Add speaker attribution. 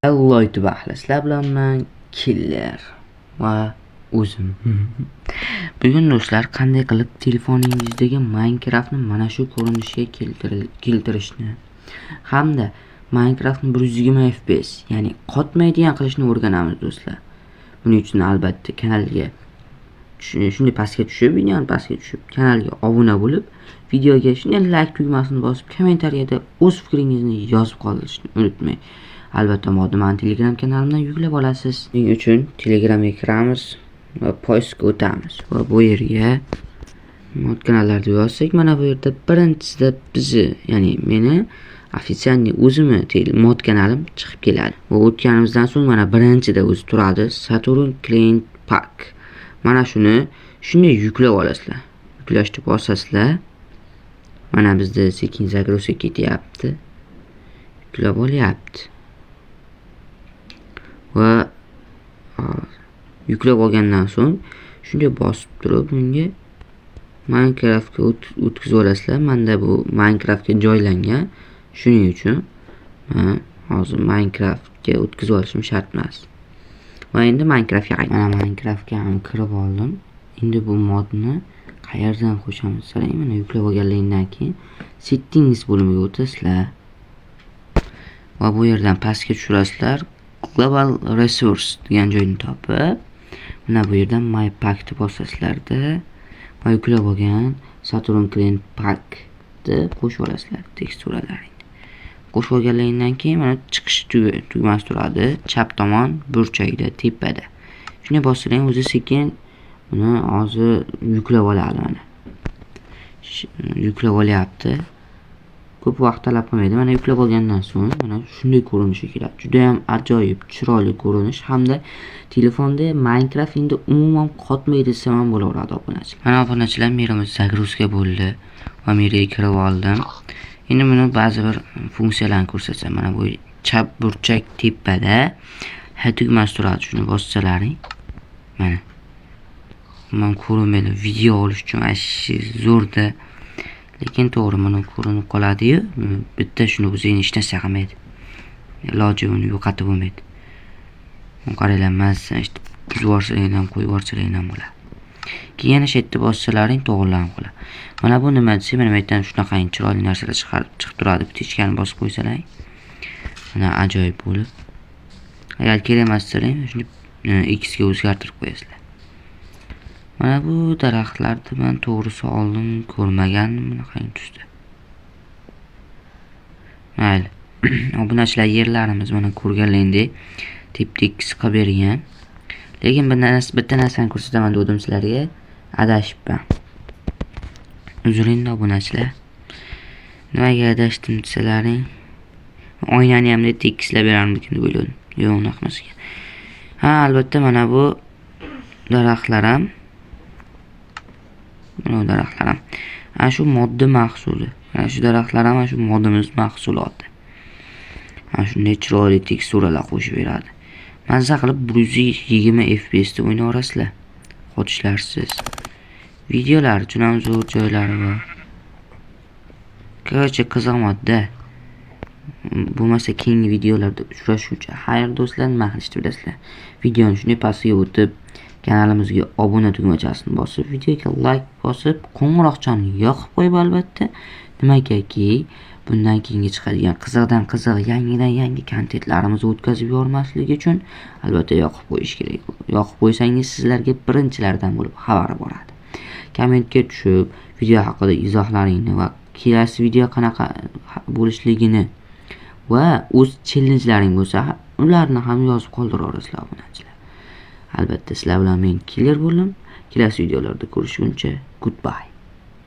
Speaker 1: Hello YouTube ahli, sizlar bilan men Killer va o'zim. Bugun do'stlar, qanday qilib telefoningizdagi Minecraftni mana shu ko'rinishga keltirishni hamda Minecraftni 120 FPS, ya'ni qotmaydigan qilishni o'rganamiz do'stlar. Buning uchun albatta kanalga shunday pastga tushib, videoni pastga tushib, kanalga obuna bo'lib, videoga shunday like tugmasini bosib, kommentariyada o'z fikringizni yozib qoldirishni unutmang. Albatta modni Telegram kanalimdan yuklab olasiz. Buning uchun Telegramga kiramiz va poystga o'tamiz va bu yerga mod kanallar deb yozsak, mana bu yerda birinchisida bizni, ya'ni meni ofitsialniy o'zimni mod kanalim chiqib keladi. Va o'tganimizdan so'ng mana birinchida o'zi turadi Saturn Client Pack. Mana shuni shunday yuklab olasizlar. Yuklashni bosasizlar. Mana bizda sekin zagroza ketyapti. Yuklab olyapti. Va yuklab olgandan so'ng shunday bosib turib bunga Minecraftga o'tkazib olasizlar. Menda bu Minecraftga joylangan. Shuning uchun men hozir Minecraftga o'tkazib olishim shart emas. Va endi Minecraftga qaytaman. Mana Minecraftga ham kirib oldim. Endi bu modni qayerdan qo'shamiz desangiz, mana yuklab olganingizdan keyin settings bo'limiga o'tasizlar. Va bu yerdan pastga tushirasizlar. Global Resource degan joyni topib, mana bu yerdan My Pack deb bosasizlarda va yuklab olgan Saturn Client Pack deb qo'shib olasizlar teksturalarni. Qo'shib olganingizdan keyin mana chiqish tugmasi turadi, chap tomon burchakda tepada. Shuni bossang o'zi sekin buni hozir yuklab oladi mana. Yuklab olyapti. Ko'p vaqt talab qilmaydi. Mana yuklab olgandan so'ng mana shunday ko'rinishga keladi. Juda ham ajoyib, chiroyli ko'rinish hamda telefonda Minecraft endi umuman qotmaydi desam ham bo'laveradi obunachilar. Mana obunachilar, merimiz zagruzka bo'ldi va meriga kirib oldim. Endi buni ba'zi bir funksiyalarni ko'rsatsam, mana bu chap burchak tepada H tugmasi turadi. Shuni bossalaring. Mana. Men ko'rinmaydi. Video olish uchun ashi zo'rda. Lekin to'g'ri mana ko'rinib qoladi-yu, bitta shuni o'zini hech narsa qilmaydi. Iloji uni yo'qotib bo'lmaydi. Qaranglar, mazza işte buzib yuborsalar ham, qo'yib yuborsalar ham bo'ladi. Keyin yana shetda bossalaring to'g'rilanib qoladi. Mana bu nima desa, men aytgan shunaqa chiroyli narsalar chiqib turadi. Bittachkani bosib qo'ysalaring. Mana ajoyib bo'lib. Agar kerak emas desalar, shuni X ga o'zgartirib qo'yasizlar. Mana bu daraxtlarni men to'g'risi oldin ko'rmagandim bunaqa tusda. Mayli. Obunachilar, yerlarimiz mana ko'rganlaringdek tep-tekis qilib bergan. Lekin bitta narsani ko'rsataman dedim sizlarga, adashibman. Uzuring obunachilar. Nimaga adashdim desalaring, oynani ham tekislab berarmikin deb o'yladim. Yo'q, unaqa emas ekan. Ha, albatta mana bu daraxtlar ham ana shu modda mahsuli. Mana shu daraxtlar ham shu modimiz mahsuloti. Mana shunday chiroyli teksturalar qo'shib beradi. Mazza qilib 120 FPS da o'ynaverasizlar. Qotishlarsiz. Videolar uchun ham zo'r joylari bor. Korоче, qiziq modda. Bo'lmasa keyingi videolarda uchrashguncha xayr do'stlar, nima qilishni bilasizlar. Videoni shunday pastga o'tib, kanalimizga obuna tugmachasini bosib, videoga like bosib, qo'ng'iroqchani yoqib qo'yib albatta. Nimagaki bundan keyingi chiqadigan qiziqdan qiziq, yangidan yangi kontentlarimizni o'tkazib yubormasligi uchun albatta yoqib qo'yish kerak. Yoqib qo'ysangiz sizlarga birinchilardan bo'lib xabar boradi. Kommentga tushib, video haqida izohlaringni va kelasi video qanaqa bo'lishligini va o'z challenjlaring bo'lsa, ularni ham yozib qoldiraverasizlar obunachilar. Albatta sizlar bilan men Killer bo'ldim. Kelasi videolarda ko'rishguncha goodbye.